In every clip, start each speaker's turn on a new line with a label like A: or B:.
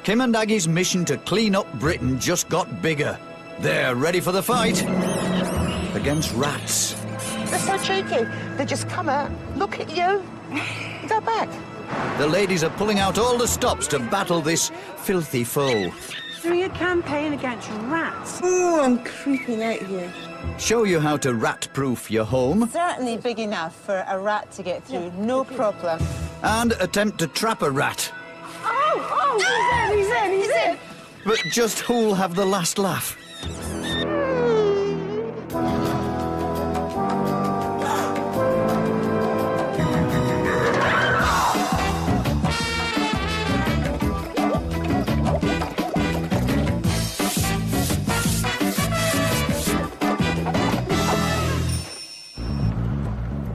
A: Kim and Aggie's mission to clean up Britain just got bigger. They're ready for the fight against rats.
B: They're so cheeky. They just come out, look at you, go back.
A: The ladies are pulling out all the stops to battle this filthy foe.
C: Doing a campaign against rats.
B: Oh, I'm creeping out here.
A: Show you how to rat-proof your home.
D: Certainly big enough for a rat to get through, no problem.
A: And attempt to trap a rat.
B: Oh, he's in.
A: But just who'll have the last laugh?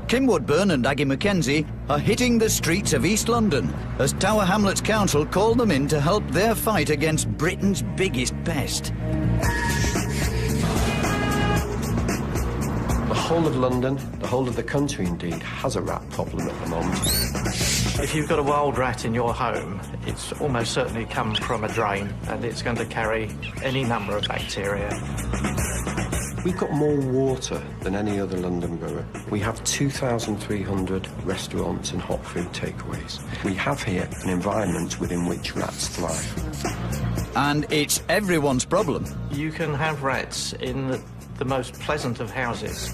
A: Kim Woodburn and Aggie Mackenzie are hitting the streets of East London as Tower Hamlets Council called them in to help their fight against Britain's biggest pest.
E: The whole of London, the whole of the country indeed, has a rat problem at the moment.
F: If you've got a wild rat in your home, it's almost certainly come from a drain, and it's going to carry any number of bacteria.
E: We've got more water than any other London borough. We have 2,300 restaurants and hot food takeaways. We have here an environment within which rats thrive.
A: And it's everyone's problem.
F: You can have rats in the most pleasant of houses.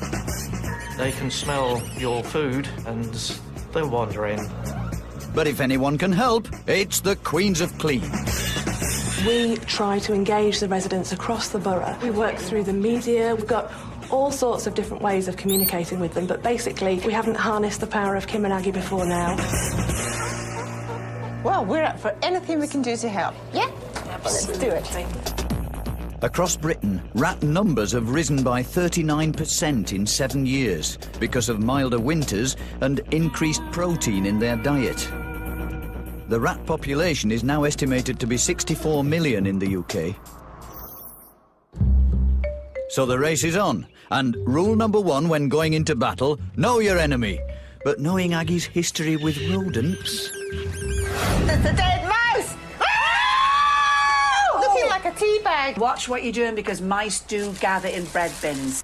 F: They can smell your food and they'll wander in.
A: But if anyone can help, it's the Queens of Clean.
G: We try to engage the residents across the borough. We work through the media. We've got all sorts of different ways of communicating with them, but basically we haven't harnessed the power of Kim and Aggie before now.
D: Well, we're up for anything we can do to help. Yeah? Let's do it.
A: Across Britain, rat numbers have risen by 39% in 7 years because of milder winters and increased protein in their diet. The rat population is now estimated to be 64 million in the UK. So the race is on, and rule number 1 when going into battle, know your enemy. But knowing Aggie's history with rodents...
B: There's a dead mouse! Oh! Looking like a tea bag.
C: Watch what you're doing because mice do gather in bread bins.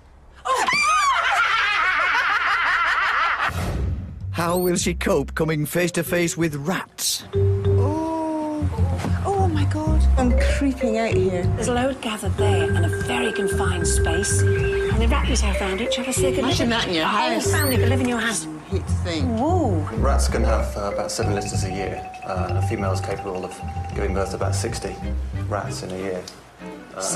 A: How will she cope coming face to face with rats?
B: Oh my God. I'm creeping out here.
C: There's a load gathered there in a very confined space. And the rats have found each other so they could
B: Imagine that in your house.
C: Whole family could live in your house.
B: I hate to think.
C: Whoa.
H: Rats can have about 7 litters a year, and a female is capable of giving birth to about 60 rats in a year.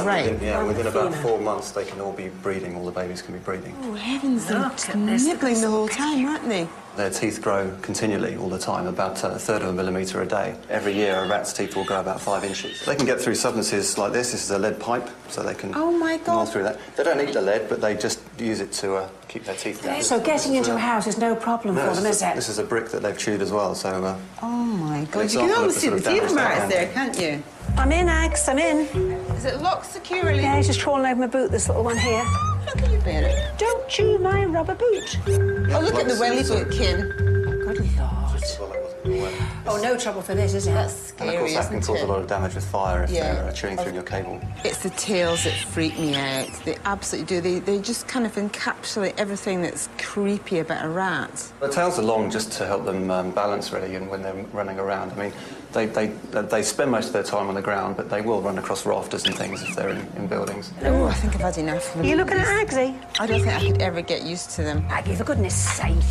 B: Right.
H: Within about 4 months, they can all be breeding, all the babies can be breeding.
B: Oh, heavens, they're
C: Look at this.
B: nibbling the whole time, aren't they?
H: Their teeth grow continually all the time, about a third of a millimetre a day. Every year, a rat's teeth will grow about 5 inches. They can get through substances like this. This is a lead pipe, so they can
B: Oh, my
H: gnaw
B: God.
H: through that. They don't eat the lead, but they just use it to keep their teeth down.
C: So getting into a house is no problem for them, is it?
H: This is a brick that they've chewed as well, so...
B: Oh, my God. You
H: example
B: can
H: of
B: almost
H: the
B: see
H: sort
B: the
H: of
B: teeth
H: damage
B: marks
H: that
B: there, can't you?
C: I'm in, Ags, I'm in.
B: Is it locked securely?
C: Yeah, he's just crawling over my boot, this little one here.
B: How can you bear it?
C: Don't chew my rubber boot.
B: Oh, look at the welly boot, Kim. Good Lord.
C: Oh, no trouble for this, is it?
B: That's
H: And of
B: scary,
H: course that can
B: isn't
H: cause a
B: it?
H: lot of damage with fire if
B: Yeah.
H: they're chewing through your cable.
B: It's the tails that freak me out. They absolutely do. They just kind of encapsulate everything that's creepy about a rat.
H: The tails are long just to help them balance really, and when they're running around. I mean, they spend most of their time on the ground, but they will run across rafters and things if they're in buildings.
B: Oh, I think I've had enough of them.
C: Are you looking at Agsy?
B: I don't think I could ever get used to them.
C: Aggie, for goodness sake.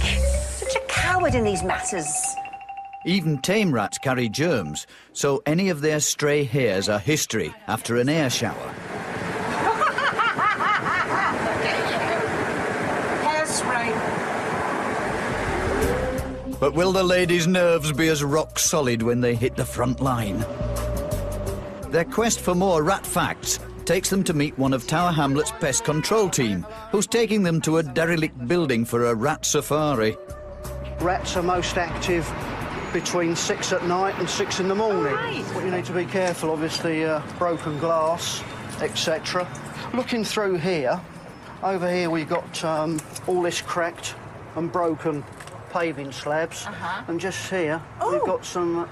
C: Such a coward in these matters.
A: Even tame rats carry germs, so any of their stray hairs are history after an air shower.
C: Hairspray.
A: But will the ladies' nerves be as rock solid when they hit the front line? Their quest for more rat facts takes them to meet one of Tower Hamlets' pest control team, who's taking them to a derelict building for a rat safari.
I: Rats are most active between 6 at night and 6 in the morning. What you need to be careful of is the broken glass, etc. Looking through here, over here we've got all this cracked and broken paving slabs, and just here we've got some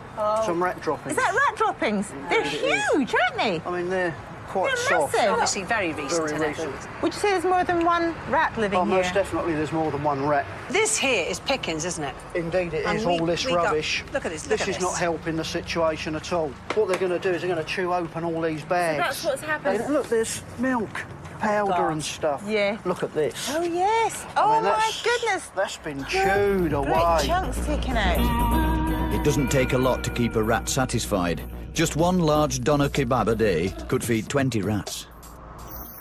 I: rat droppings.
D: Is that rat droppings? They're huge, aren't they?
I: I mean, they're quite
D: They're
I: soft.
D: massive.
C: Obviously very recent.
I: Very recent.
D: Would you say there's more than one rat living
I: Oh,
D: here?
I: most definitely there's more than one rat.
C: This here is pickings, isn't it?
I: Indeed it
C: And
I: is,
C: we-
I: all this
C: we got-
I: rubbish.
C: look at this, look
I: This
C: at
I: is
C: this.
I: not helping the situation at all. What they're going to do is they're going to chew open all these bags.
D: that's what's happened.
I: Look, there's milk, powder and stuff.
D: Yeah.
I: Look at this.
D: Oh, yes.
I: I
D: Oh,
I: mean,
D: my
I: that's-
D: goodness.
I: That's been chewed away.
D: Great chunks taken out.
A: It doesn't take a lot to keep a rat satisfied. Just one large doner kebab a day could feed 20 rats.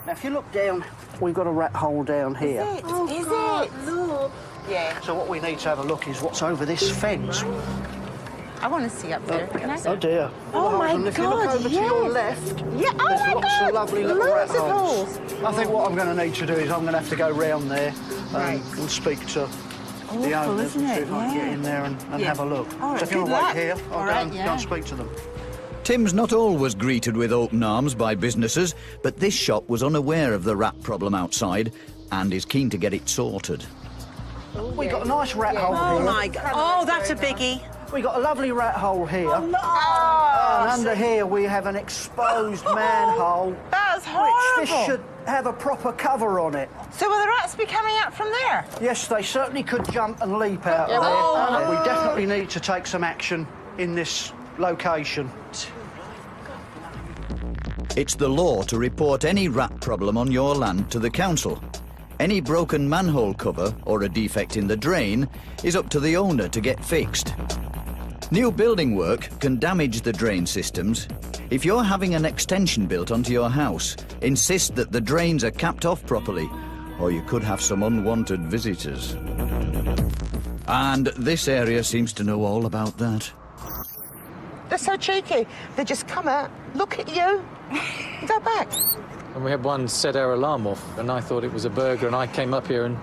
I: Now, if you look down, we've got a rat hole down here.
D: Is it? Look. Yeah.
I: So what we need to have a look is what's over this fence.
D: I want to see up there. Can I?
I: Oh, dear.
D: Oh, my
I: And if you look
D: God,
I: over to your
D: yes.
I: left,
D: Yeah, oh,
I: there's
D: my
I: lots
D: God.
I: of lovely little rat
D: Loads of
I: holes.
D: holes.
I: I think what I'm going to need to do is I'm going to have to go round there
D: Right.
I: and speak to the
D: Awful,
I: owners and
D: isn't
I: see
D: it?
I: if I can get
D: Yeah.
I: in there and
D: Yeah.
I: have a look.
D: All right,
I: So if you'll
D: good
I: wait
D: luck.
I: here, I'll
D: All
I: go,
D: right,
I: and,
D: yeah.
I: go and speak to them.
A: Tim's not always greeted with open arms by businesses, but this shop was unaware of the rat problem outside and is keen to get it sorted.
I: We've got a nice rat hole
C: Oh
I: here.
C: my God! Oh, that's a biggie.
I: We've got a lovely rat hole here.
C: Oh, no.
I: And under here we have an exposed manhole.
D: That's
I: Which
D: horrible.
I: this should have a proper cover on it.
D: So will the rats be coming out from there?
I: Yes, they certainly could jump and leap out of there. And we definitely need to take some action in this location.
A: It's the law to report any rat problem on your land to the council. Any broken manhole cover or a defect in the drain is up to the owner to get fixed. New building work can damage the drain systems. If you're having an extension built onto your house, insist that the drains are capped off properly, or you could have some unwanted visitors. And this area seems to know all about that.
D: They're so cheeky. They just come out, look at you, and go back.
J: And we had one set our alarm off, and I thought it was a burglar, and I came up here and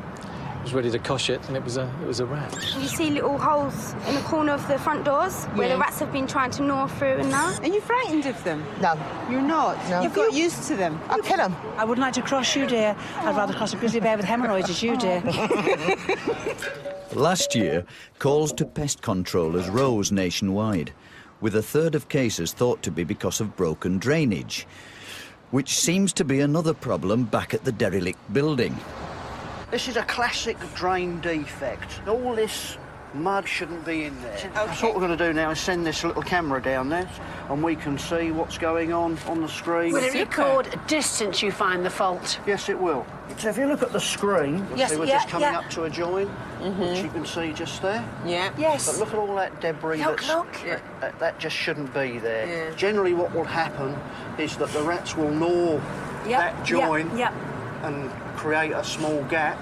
J: was ready to cosh it, and it was a rat.
K: You see little holes in the corner of the front doors where the rats have been trying to gnaw through and that.
B: Are you frightened of them?
D: No.
B: You're not?
D: No.
B: You've got used to them?
D: I'll kill them.
C: I wouldn't like to cross you, dear. I'd rather cross a grizzly bear with hemorrhoids as you, dear.
A: Last year, calls to pest controllers rose nationwide, with a third of cases thought to be because of broken drainage, which seems to be another problem back at the derelict building.
I: This is a classic drain defect. All this mud shouldn't be in there. So what we're going to do now is send this little camera down there and we can see what's going on the screen.
C: Will it record a distance you find the fault?
I: Yes, it will. So if you look at the screen, you'll
C: Yes,
I: see we're
C: yeah,
I: just coming
C: yeah.
I: up to a join, which you can see just there.
B: Yeah.
C: Yes.
I: But look at all that debris
C: Look, look.
I: that just shouldn't be there.
B: Yeah.
I: Generally what will happen is that the rats will gnaw that join
C: Yep.
I: and create a small gap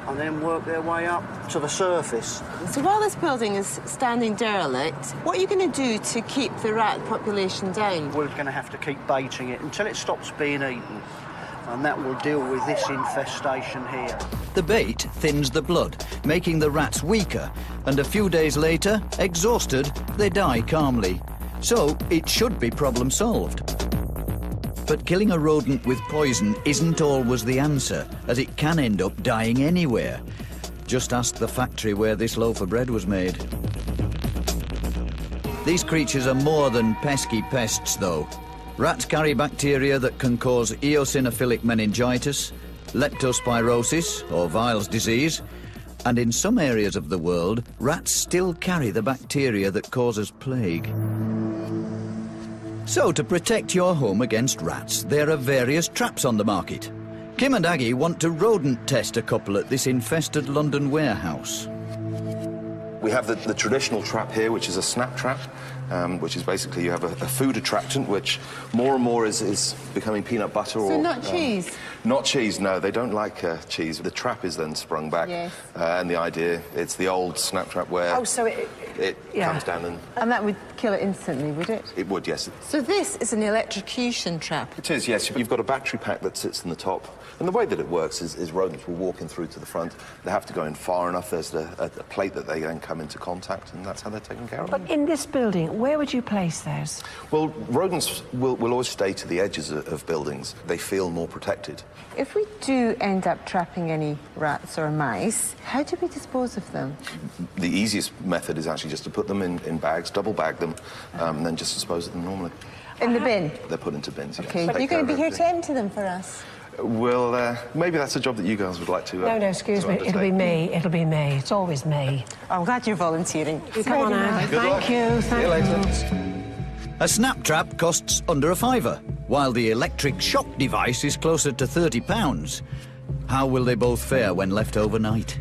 I: and then work their way up to the surface.
B: So while this building is standing derelict, what are you going to do to keep the rat population down?
I: We're going to have to keep baiting it until it stops being eaten, and that will deal with this infestation here.
A: The bait thins the blood, making the rats weaker, and a few days later, exhausted, they die calmly. So it should be problem solved. But killing a rodent with poison isn't always the answer, as it can end up dying anywhere. Just ask the factory where this loaf of bread was made. These creatures are more than pesky pests, though. Rats carry bacteria that can cause eosinophilic meningitis, leptospirosis, or Weil's disease, and in some areas of the world, rats still carry the bacteria that causes plague. So, to protect your home against rats, there are various traps on the market. Kim and Aggie want to rodent test a couple at this infested London warehouse.
L: We have the traditional trap here, which is a snap trap, which is basically you have a food attractant, which more and more is becoming peanut butter or...
B: So not cheese?
L: Not cheese, no. They don't like cheese. The trap is then sprung back.
B: Yes.
L: And the idea, it's the old snap trap where...
C: Oh, so
L: it comes down and...
B: And that would kill it instantly, would it?
L: It would, yes.
B: So this is an electrocution trap?
L: It is, yes. You've got a battery pack that sits in the top. And the way that it works is rodents will walk in through to the front. They have to go in far enough. There's a plate that they then come into contact, and that's how they're taken care of.
C: But in this building, where would you place those?
L: Well, rodents will always stay to the edges of buildings. They feel more protected.
B: If we do end up trapping any rats or mice, how do we dispose of them?
L: The easiest method is actually just to put them in bags, double bag them, and then just dispose of them normally.
B: In the bin?
L: They're put into bins, yes.
B: OK. You're going to be here to empty them for us?
L: Well, maybe that's a job that you girls would like to
C: No, excuse me. It'll be me. It'll be me. It's always me.
B: I'm glad you're volunteering.
C: Come on, Anne. Thank you.
L: See you later.
A: A snap trap costs under £5, while the electric shock device is closer to £30. How will they both fare when left overnight?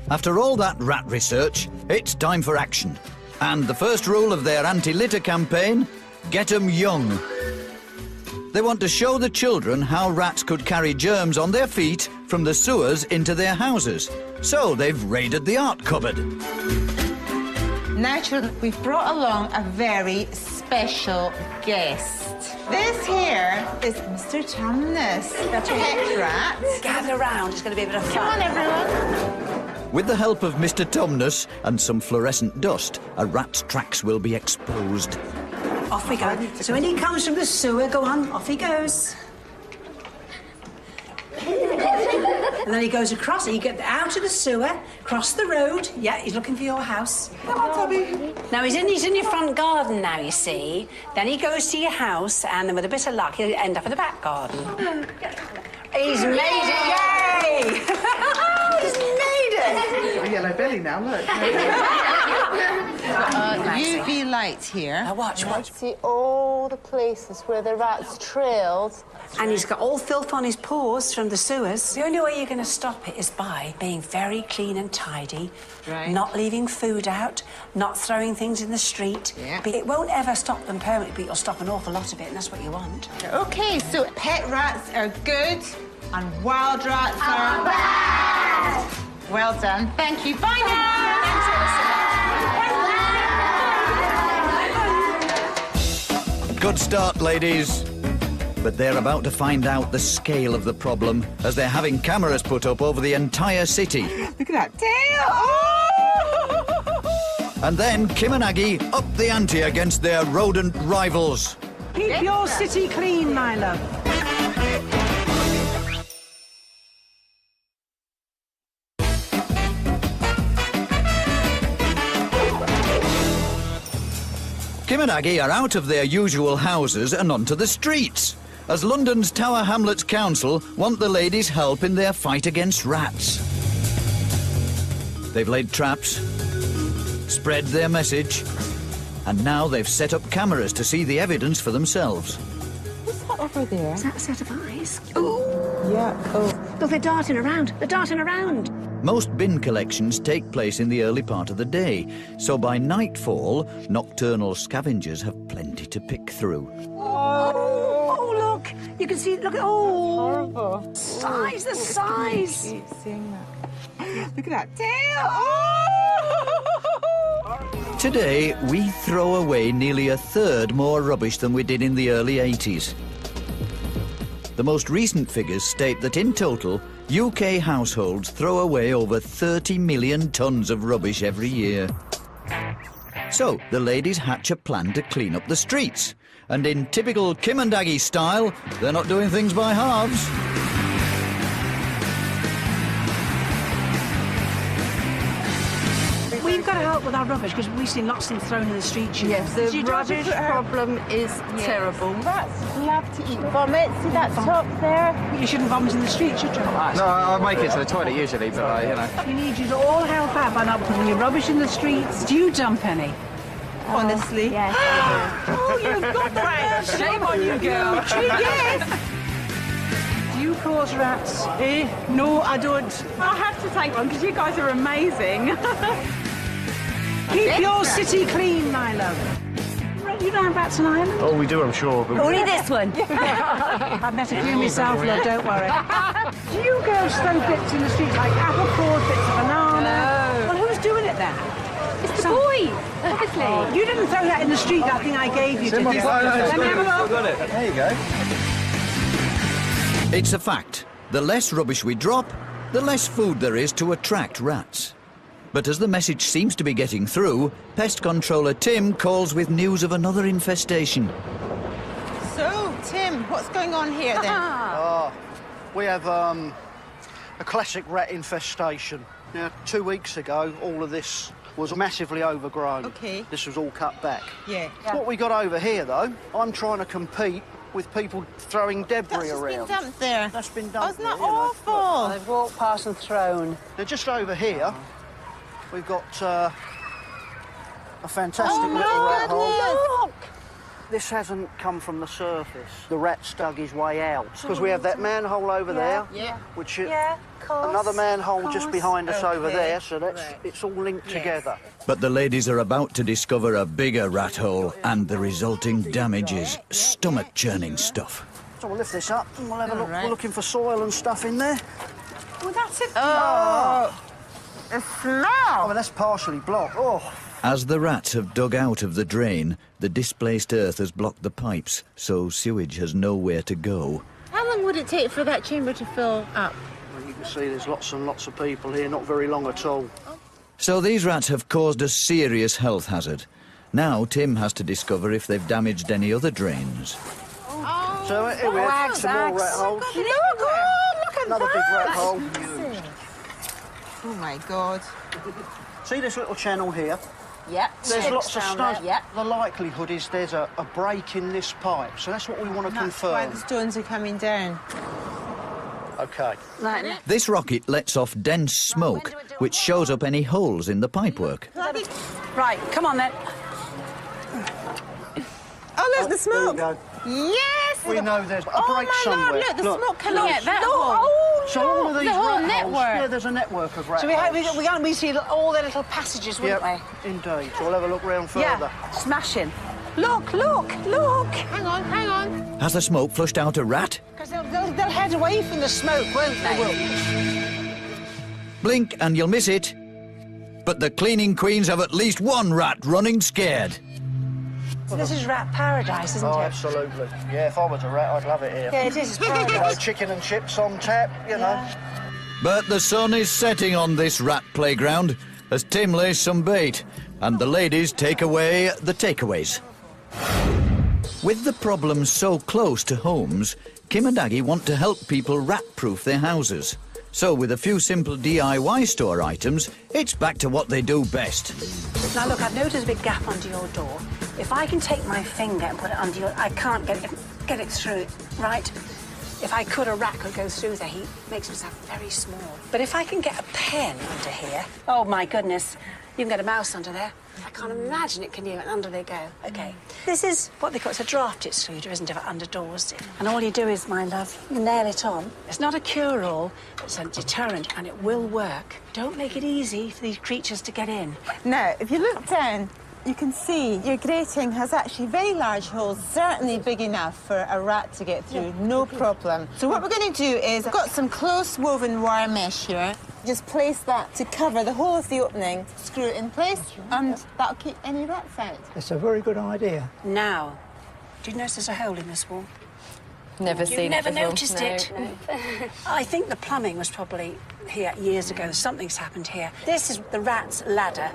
A: After all that rat research, it's time for action. And the first rule of their anti-litter campaign, get 'em young. They want to show the children how rats could carry germs on their feet from the sewers into their houses. So they've raided the art cupboard.
B: Now, children, we've brought along a very special guest. This here is Mr. Tumnus, the pet rat.
C: Gather round. It's going to be a bit of fun.
B: Come on, everyone.
A: With the help of Mr. Tumnus and some fluorescent dust, a rat's tracks will be exposed.
C: Off we go. So when he comes from the sewer, go on, off he goes. And then he goes across, and you get out of the sewer, cross the road. Yeah, he's looking for your house. Come on, Tommy. Now, he's in your front garden now, you see. Then he goes to your house, and then with a bit of luck, he'll end up in the back garden. He's made it, yay! He's made it!
D: A yellow belly now, look.
B: UV light here.
C: Now watch.
B: See all the places where the rats trailed.
C: And he's got all filth on his paws from the sewers. The only way you're going to stop it is by being very clean and tidy, not leaving food out, not throwing things in the street.
B: Yeah.
C: But it won't ever stop them permanently, but you'll stop an awful lot of it, and that's what you want.
B: OK, so pet rats are good and wild rats are bad. Well done. Thank you. Bye now.
A: Good start, ladies. But they're about to find out the scale of the problem as they're having cameras put up over the entire city.
D: Look at that tail! Oh!
A: And then Kim and Aggie up the ante against their rodent rivals.
C: Keep your city clean, my love.
A: Kim and Aggie are out of their usual houses and onto the streets, as London's Tower Hamlets Council want the ladies' help in their fight against rats. They've laid traps, spread their message, and now they've set up cameras to see the evidence for themselves.
B: What's that over there?
C: Is that a set of eyes? Ooh!
B: Yeah, oh.
C: Look, they're darting around. They're darting around.
A: Most bin collections take place in the early part of the day, so by nightfall, nocturnal scavengers have plenty to pick through.
C: Oh, look! You can see, look at, oh!
B: Horrible.
C: Size, the size!
B: Keep seeing that.
D: Look at that tail! Oh!
A: Today, we throw away nearly a third more rubbish than we did in the early 80s. The most recent figures state that in total, UK households throw away over 30 million tonnes of rubbish every year. So, the ladies hatch a plan to clean up the streets. And in typical Kim and Aggie style, they're not doing things by halves.
C: We've got to help with our rubbish, because we've seen lots of them thrown in the street.
B: Yes, the rubbish problem is terrible. Rats love to eat vomit. See that top there?
C: You shouldn't vomit in the street, should you?
J: No, I make it to the toilet usually, but, you know.
C: We need you to all help out by not putting your rubbish in the streets. Do you dump any?
B: Honestly?
K: Yes.
C: Oh, you've got that!
D: Shame on you, girl.
C: Yes! Do you cause rats?
D: No, I don't. I have to take one because you guys are amazing.
C: Keep your city clean, my love. You don't have rats in Ireland?
M: Oh, we do, I'm sure. But
K: Only this one.
C: I've met a few myself, love, don't worry. Do you girls throw bits in the street, like apple cores, bits of banana?
B: No.
C: Well, who's doing it then?
B: It's
K: the boy, obviously.
C: You didn't throw that in the street, that thing I gave you, did you? Let me have a look.
L: Got it. There you go.
A: It's a fact. The less rubbish we drop, the less food there is to attract rats. But as the message seems to be getting through, pest controller Tim calls with news of another infestation.
B: So, Tim, what's going on here then?
I: We have a classic rat infestation. Now, 2 weeks ago, all of this was massively overgrown.
B: Okay.
I: This was all cut back.
B: Yeah.
I: What we got over here, though, I'm trying to compete with people throwing debris around.
B: That's been dumped there.
I: That's been dumped.
B: Oh, isn't that
I: there, you know.
B: awful?
C: They've walked past and thrown.
I: Now, just over here, we've got a fantastic
B: Oh, my
I: little rat hole.
B: goodness.
I: This hasn't come from the surface. The rat's dug his way out. Because we have that manhole over there, which is another manhole just behind us over there, so it's all linked together.
A: But the ladies are about to discover a bigger rat hole, and the resulting damage is stomach-churning stuff.
I: So we'll lift this up and we'll have a look. We're looking for soil and stuff in there.
B: Well, that's it. Oh, the smell.
I: I mean, that's partially blocked. Oh.
A: As the rats have dug out of the drain, the displaced earth has blocked the pipes, so sewage has nowhere to go.
B: How long would it take for that chamber to fill up?
I: Well, you can see there's lots and lots of people here, not very long at all.
A: So these rats have caused a serious health hazard. Now Tim has to discover if they've damaged any other drains.
B: Oh,
I: so here we have some more rat holes.
B: Look at
I: Another
B: that.
I: big rat hole.
B: Oh, my God.
I: See this little channel here?
C: Yep.
I: There's lots of stones.
C: Yep.
I: The likelihood is there's a break in this pipe, so that's what we want to
B: That's why
I: confirm.
B: the stones are coming down.
I: OK.
C: Right.
A: This rocket lets off dense smoke, which shows up any holes in the pipework.
C: Right, come on then.
B: Oh, look, the smoke.
I: There you go.
B: Yes!
I: We know there's a break somewhere.
B: My God, look, the smoke coming out.
C: that
B: Oh,
I: So all of these
B: the whole
I: rat
B: network.
I: holes, yeah, there's a network of rat
C: So we're going to see all the little passages, wouldn't
I: Yep, indeed. So we'll have a look round
C: we?
I: further.
C: Yeah, smashing. Look, look, look.
B: Hang on, hang on.
A: Has the smoke flushed out a rat?
C: Because they'll head away from the smoke, won't they?
A: Blink and you'll miss it. But the cleaning queens have at least one rat running scared.
C: So this is rat paradise, isn't
I: Oh,
C: it?
I: absolutely. Yeah, if I was a rat, I'd love it here.
C: Yeah, it is. It's
I: You know,
C: paradise.
I: chicken and chips on tap, you know.
A: But the sun is setting on this rat playground as Tim lays some bait and the ladies take away the takeaways. With the problem so close to homes, Kim and Aggie want to help people rat-proof their houses. So with a few simple DIY store items, it's back to what they do best.
C: Now look, I've noticed a big gap under your door. If I can take my finger and put it under your... I can't get it through, right? If I could, a rat could go through there. He makes himself very small. But if I can get a pen under here... Oh, my goodness. You can get a mouse under there. I can't imagine it, can you? And under they go. OK. This is what they call... It's a draft excluder, isn't it, for under doors. And all you do is, my love, you nail it on. It's not a cure-all, it's a deterrent, and it will work. Don't make it easy for these creatures to get in.
B: Now, if you look down, you can see your grating has actually very large holes, certainly big enough for a rat to get through, no problem. So what we're going to do is, I've got some close woven wire mesh here. Just place that to cover the whole of the opening, screw it in place, and that'll keep any rats out.
M: It's a very good idea.
C: Now, do you notice there's a hole in this wall?
N: Never seen it before.
C: You've never noticed
N: No,
C: it?
N: no.
C: I think the plumbing was probably here years ago. Something's happened here. This is the rat's ladder.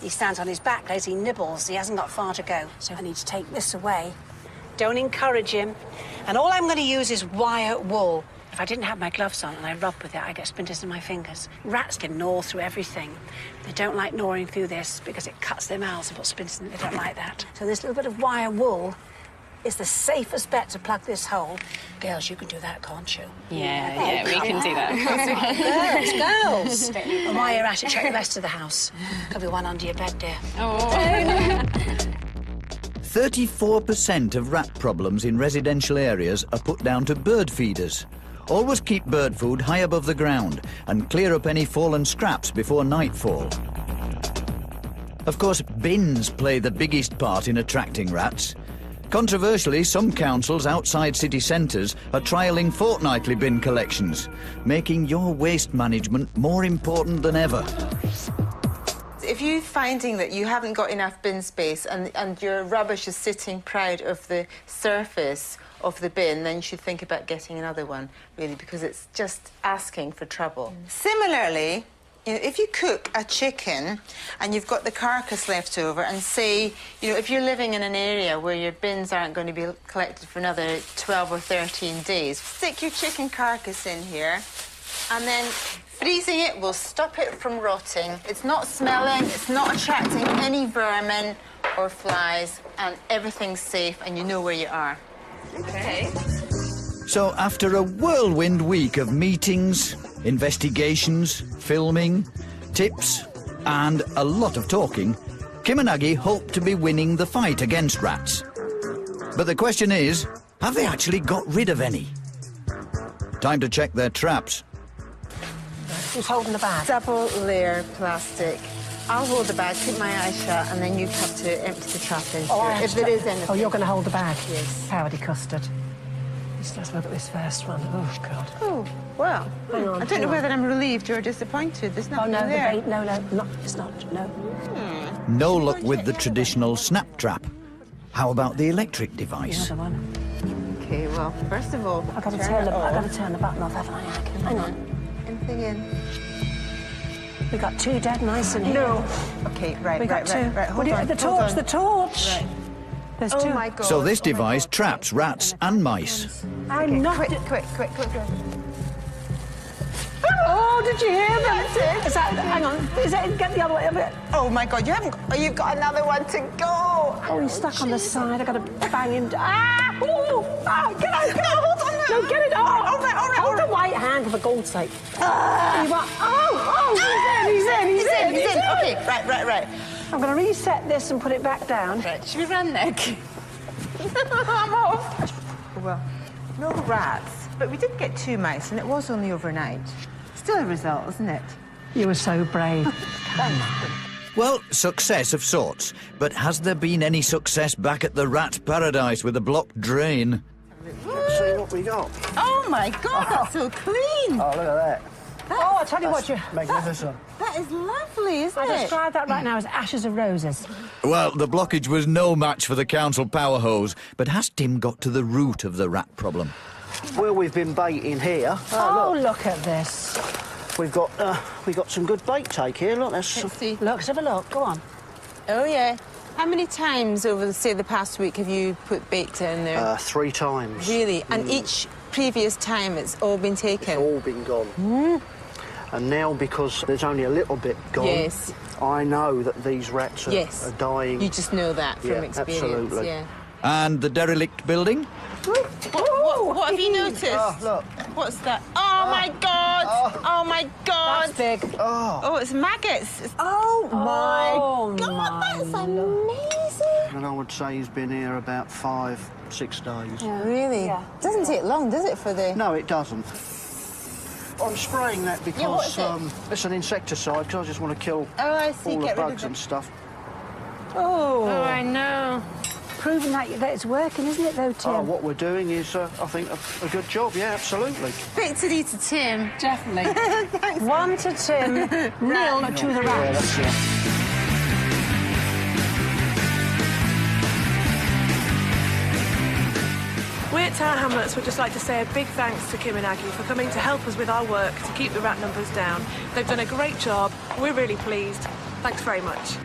C: He stands on his back legs, he nibbles. He hasn't got far to go. So I need to take this away. Don't encourage him. And all I'm going to use is wire wool. If I didn't have my gloves on and I rub with it, I get splinters in my fingers. Rats can gnaw through everything. They don't like gnawing through this because it cuts their mouths and puts splinters in it. They don't like that. So this little bit of wire wool is the safest bet to plug this hole. Girls, you can do that, can't you?
N: Yeah, we can do that.
C: Girls. And while you're at it, check the rest of the house. Could be one under your bed, dear.
A: 34% of rat problems in residential areas are put down to bird feeders. Always keep bird food high above the ground and clear up any fallen scraps before nightfall. Of course, bins play the biggest part in attracting rats. Controversially, some councils outside city centres are trialling fortnightly bin collections, making your waste management more important than ever.
B: If you're finding that you haven't got enough bin space and your rubbish is sitting proud of the surface of the bin, then you should think about getting another one, really, because it's just asking for trouble. Similarly, you know, if you cook a chicken and you've got the carcass left over, and say, you know, if you're living in an area where your bins aren't going to be collected for another 12 or 13 days, stick your chicken carcass in here, and then freezing it will stop it from rotting. It's not smelling, it's not attracting any vermin or flies, and everything's safe and you know where you are. Okay.
A: So after a whirlwind week of meetings, investigations, filming, tips and a lot of talking, Kim and Aggie hope to be winning the fight against rats. But the question is, have they actually got rid of any? Time to check their traps.
C: Who's holding the bag?
B: Double layer plastic. I'll hold the bag, keep my eyes shut, and then you have to empty the trap into it, if there is anything.
C: Oh, you're going to hold the bag?
B: Yes.
C: Powdery custard. Let's look at this first one. Oh, God.
B: Oh, well,
C: hang on.
B: I don't know whether I'm relieved or disappointed. There's nothing there.
C: No, it's not. No.
A: No luck with the traditional snap trap. How about the electric device?
C: Another one.
B: OK, well, first of all,
C: I've got to turn the button off, haven't I? Hang on.
B: Anything in?
C: We got two dead mice in here.
B: No. OK, right. Hold on.
C: The torch.
B: Right.
C: There's
B: two.
C: two.
B: Oh, my God.
A: So this device traps rats and mice.
C: I'm not...
B: Quick.
C: Oh, did you hear that? Is that... Hang on. Is it... Get the other way of it.
B: Oh, my God, you haven't... Oh, you've got another one to go.
C: Oh, he's stuck on the side. I've got to bang him... Ah! Ooh! Ah! Get out! Hold on now. No, get it off. All right. Hold the right hand, for God's sake. He's in.
B: OK, right.
C: I'm going to reset this and put it back down.
B: Right, should we run then? I'm off. Well, no rats, but we did get 2 mice, and it was only overnight. Still a result, isn't it?
C: You were so brave.
A: Well, success of sorts. But has there been any success back at the rat paradise with a blocked drain?
I: Let's see what we got.
B: Oh, my God, that's so clean.
I: Oh, look at that.
C: I tell you what,
I: magnificent.
B: That is lovely, isn't it?
C: I describe that right now as ashes of roses.
A: Well, the blockage was no match for the council power hose. But has Tim got to the root of the rat problem?
I: Well, we've been baiting here.
C: Look at this.
I: We've got some good bait take here. Look,
B: Let's see.
C: Let's have a look. Go on.
B: Oh, yeah. How many times over, say, the past week have you put bait down there?
I: 3 times.
B: Really? And each previous time it's all been taken?
I: It's all been gone. And now, because there's only a little bit gone,
B: yes,
I: I know that these rats are dying.
B: You just know that from experience.
I: Absolutely.
B: Yeah.
A: And the derelict building?
B: What have you noticed?
I: Oh, look.
B: What's that? Oh, my God! Oh, my God!
C: That's big.
B: Oh, it's maggots. Oh, my God, that's amazing.
I: And I would say he's been here about 5-6 days.
B: Yeah. Really? Yeah. Doesn't take long, does it, for the...
I: No, it doesn't. I'm spraying that because
B: it's
I: an insecticide, because I just want to kill
B: all
I: the bugs and stuff.
B: Oh, I know.
C: Proving that it's working, isn't it, though, Tim?
I: Oh, what we're doing is, I think, a good job, yeah, absolutely.
B: Victory to Tim.
C: Definitely. 1 to Tim, 0 to the rats.
I: Yeah, that's it.
G: We at Tower Hamlets would just like to say a big thanks to Kim and Aggie for coming to help us with our work to keep the rat numbers down. They've done a great job. We're really pleased. Thanks very much.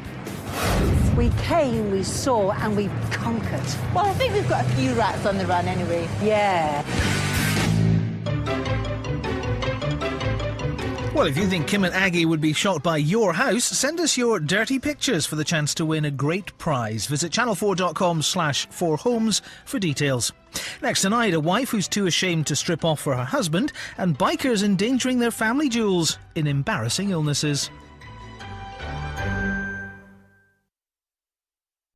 C: We came, we saw, and we conquered.
B: Well, I think we've got a few rats on the run anyway.
C: Yeah.
M: Well, if you think Kim and Aggie would be shocked by your house, send us your dirty pictures for the chance to win a great prize. Visit channel4.com/4homes for details. Next tonight, a wife who's too ashamed to strip off for her husband, and bikers endangering their family jewels in embarrassing illnesses.